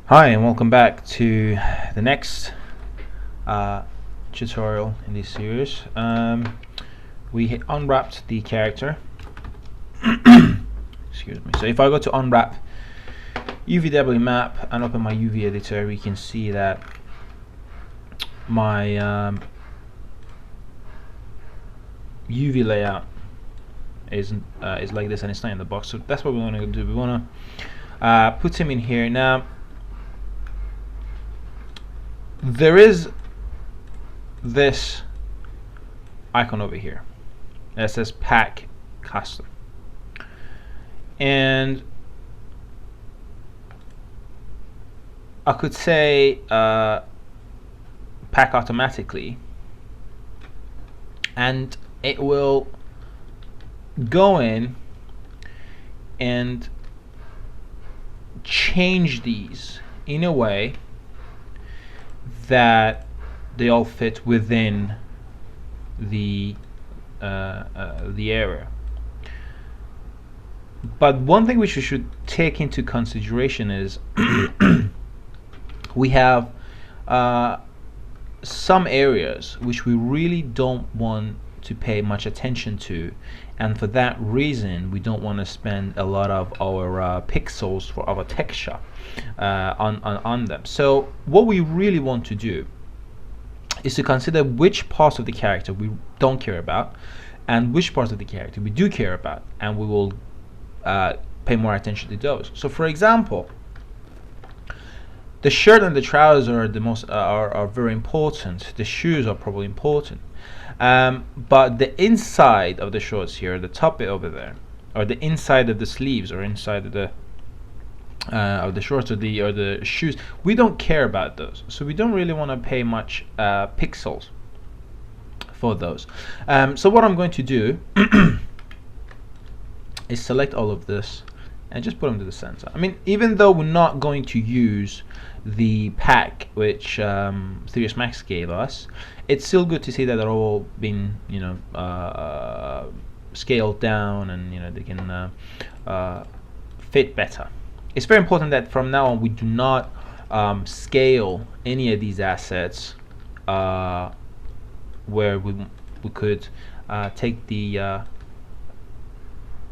Hi and welcome back to the next tutorial in this series. We unwrapped the character. Excuse me. So if I go to unwrap UVW map and open my UV editor, we can see that my UV layout is like this, and it's not in the box. So that's what we want to do. We want to put him in here now. There is this icon over here that says pack custom, and I could say pack automatically, and it will go in and change these in a way that they all fit within the area. But one thing which we should take into consideration is we have some areas which we really don't want to pay much attention to, and for that reason we don't want to spend a lot of our pixels for our texture on them. So what we really want to do is to consider which parts of the character we don't care about and which parts of the character we do care about, and we will pay more attention to those. So for example, the shirt and the trousers are the most are very important. The shoes are probably important, but the inside of the shorts here, the top bit over there, or the inside of the sleeves, or inside of the shorts, or the shoes, we don't care about those. So we don't really want to pay much pixels for those. So what I'm going to do is select all of this and just put them to the center. I mean, even though we're not going to use the pack which 3ds Max gave us, it's still good to see that they're all been, scaled down, and they can fit better. It's very important that from now on we do not scale any of these assets where we could take the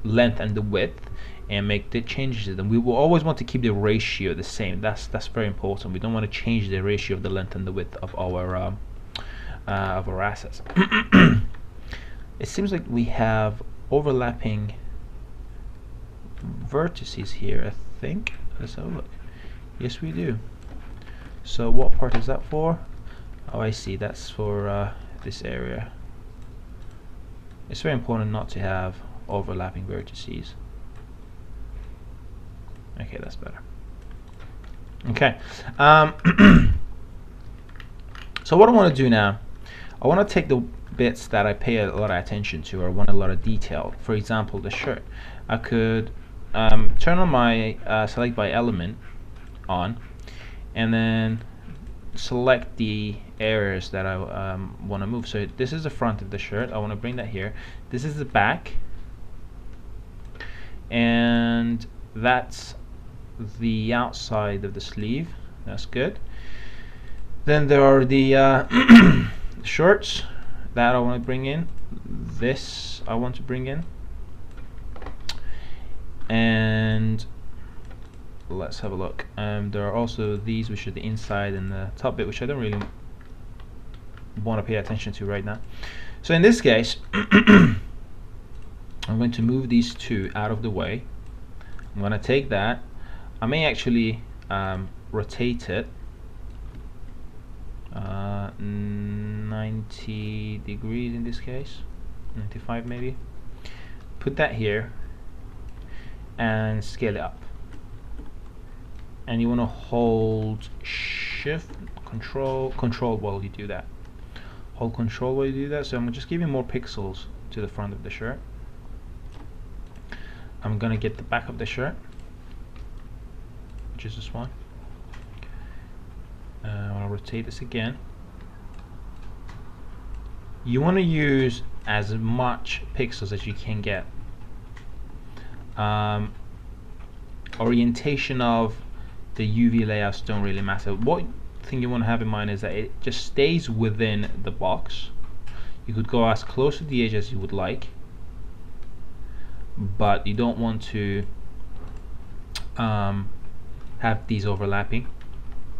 length and the width and make the changes to them. We will always want to keep the ratio the same. That's very important. We don't want to change the ratio of the length and the width of our assets. It seems like we have overlapping vertices here, I think. Let's have a look. Yes, we do. So what part is that for? Oh, I see. That's for this area. It's very important not to have overlapping vertices. Okay, that's better. Okay. So what I want to do now, I want to take the bits that I pay a lot of attention to, or want a lot of detail. For example, the shirt. I could turn on my select by element on, and then select the areas that I want to move. So this is the front of the shirt. I want to bring that here. This is the back, and that's the outside of the sleeve. That's good. Then there are the shorts that I want to bring in. This I want to bring in, and let's have a look. There are also these, which are the inside and the top bit, which I don't really want to pay attention to right now. So in this case I'm going to move these two out of the way. I'm going to take that. I may actually rotate it 90 degrees in this case, 95 maybe. Put that here and scale it up. And you want to hold shift control while you do that. Hold control while you do that. So I'm just giving more pixels to the front of the shirt. I'm gonna get the back of the shirt, which is this one. I want to rotate this again. You want to use as much pixels as you can get. Orientation of the UV layouts don't really matter. What thing you want to have in mind is that it just stays within the box. You could go as close to the edge as you would like, but you don't want to have these overlapping.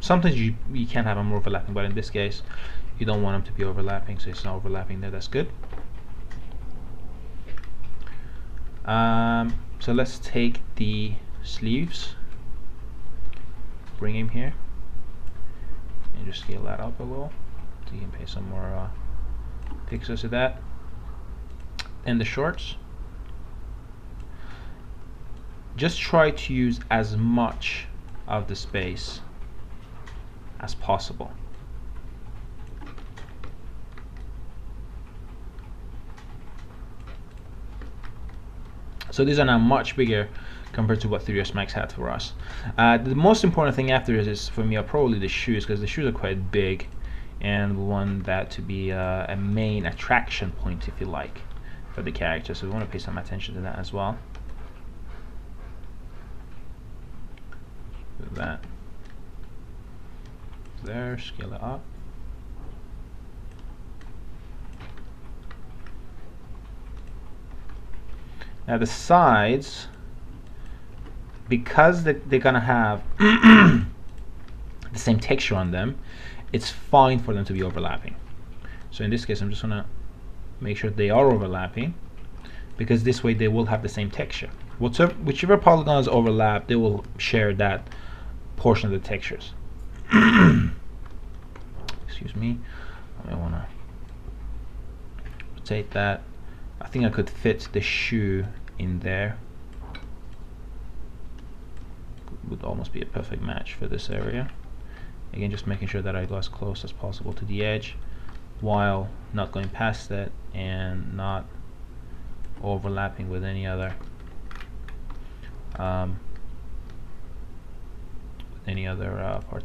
Sometimes you can have them overlapping, but in this case you don't want them to be overlapping, so it's not overlapping there. That's good. So let's take the sleeves, bring him here, and just scale that up a little so you can pay some more pixels to that. And the shorts, just try to use as much of the space as possible. So these are now much bigger compared to what 3ds Max had for us. The most important thing after this is, for me, are probably the shoes, because the shoes are quite big, and we want that to be a main attraction point, if you like, for the character. So we want to pay some attention to that as well. Do that there, scale it up. Now the sides, because they're gonna have the same texture on them, it's fine for them to be overlapping. So in this case, I'm just gonna make sure they are overlapping, because this way they will have the same texture. Whichever polygons overlap, they will share that portion of the textures. Excuse me, I wanna rotate that. I think I could fit the shoe in there. Would almost be a perfect match for this area. Again, just making sure that I go as close as possible to the edge while not going past it and not overlapping with any other part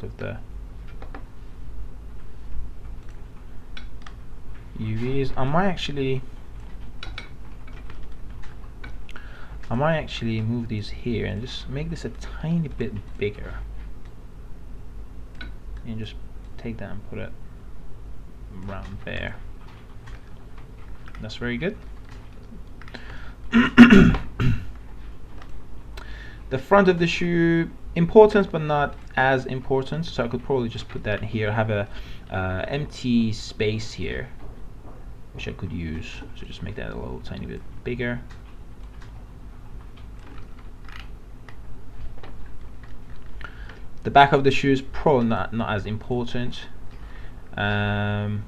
of the UVs. I might actually move these here and just make this a tiny bit bigger, and just take that and put it around there. That's very good. The front of the shoe, important but not as important, so I could probably just put that here. I have a empty space here which I could use, so just make that a little tiny bit bigger. The back of the shoe is probably not as important. I'm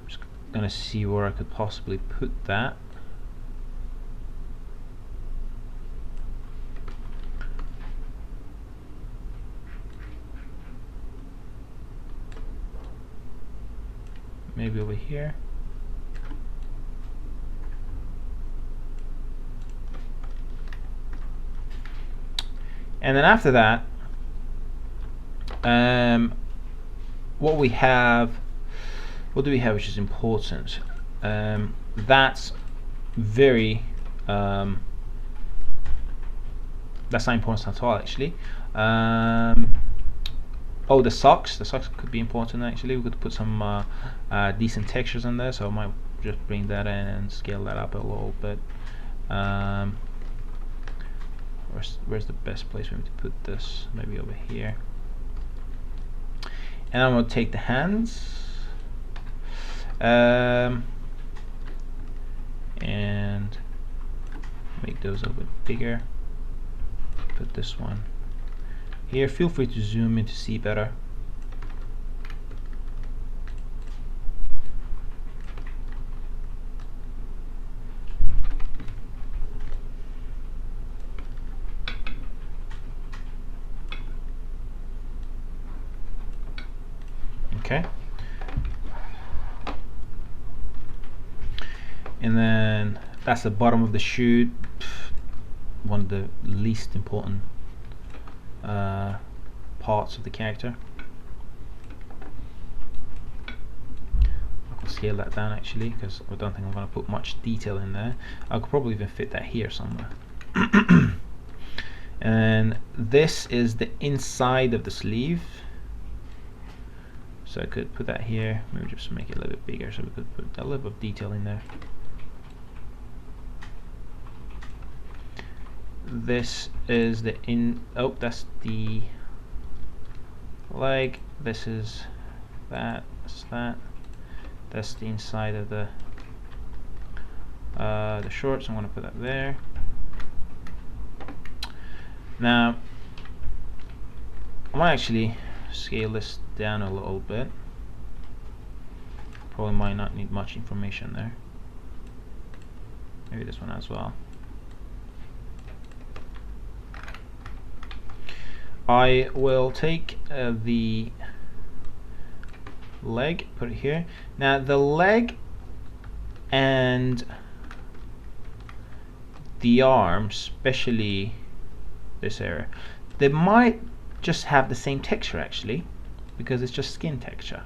just gonna see where I could possibly put that. Maybe over here. And then after that, what do we have which is important? That's very that's not important at all, actually. Oh, the socks could be important, actually. We could put some decent textures in there, so I might just bring that in and scale that up a little bit. Where's the best place for me to put this? Maybe over here. And I'm going to take the hands and make those a little bit bigger. Put this one here. Feel free to zoom in to see better. Okay. And then that's the bottom of the shoe, one of the least important parts of the character. I could scale that down, actually, because I don't think I'm going to put much detail in there. I could probably even fit that here somewhere. And then this is the inside of the sleeve. So I could put that here, maybe just make it a little bit bigger so we could put a little bit of detail in there. This is the that's the leg, this is that, that's the inside of the shorts. I'm going to put that there. Now I might actually scale this down a little bit. Probably might not need much information there. Maybe this one as well. I will take the leg, put it here. Now the leg and the arm, especially this area, they might just have the same texture actually, because it's just skin texture.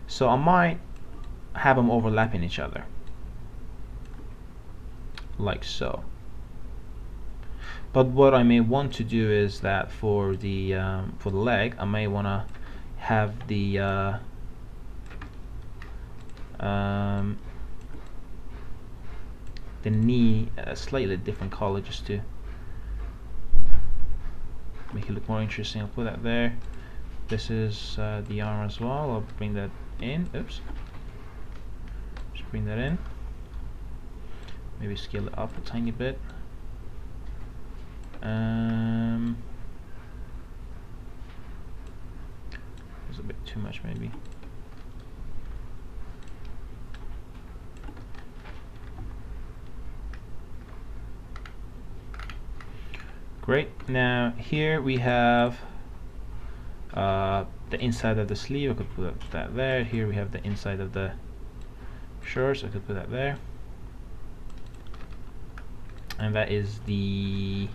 So I might have them overlapping each other, like so. But what I may want to do is that for the leg, I may want to have the knee a slightly different color, just to make it look more interesting. I'll put that there. This is the arm as well. I'll bring that in. Oops. Just bring that in. Maybe scale it up a tiny bit. It's a bit too much maybe. Great. Now here we have the inside of the sleeve. I could put that there. Here we have the inside of the shorts. I could put that there. And that is the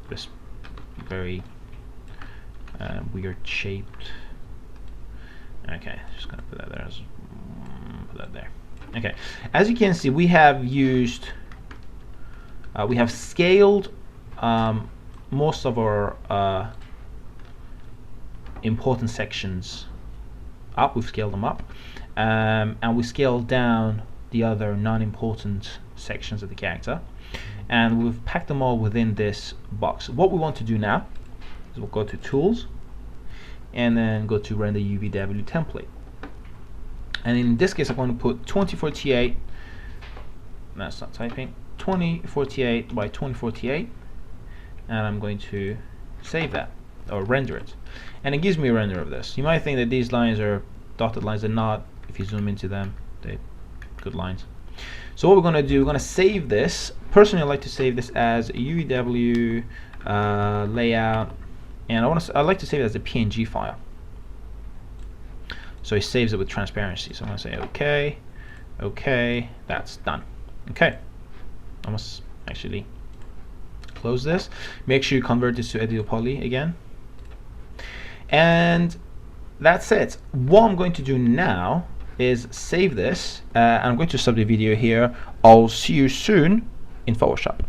this very weird shaped. Okay, just gonna put that there. Put that there. Okay, as you can see, we have used, we have scaled most of our important sections up. We've scaled them up, and we scaled down the other non-important sections of the character, and we've packed them all within this box. What we want to do now is we'll go to Tools and then go to Render UVW Template, and in this case I'm going to put 2048, that's not typing, 2048 by 2048, and I'm going to save that or render it, and it gives me a render of this. You might think that these lines are dotted lines. They're not. If you zoom into them, they're good lines. So what we're going to do, we're going to save this. Personally, I like to save this as a UVW layout, and I like to save it as a PNG file. So it saves it with transparency. So I'm going to say OK, OK. That's done. Okay, I must actually close this. Make sure you convert this to editable poly again, and that's it. What I'm going to do now is save this. I'm going to stop the video here. I'll see you soon in Photoshop.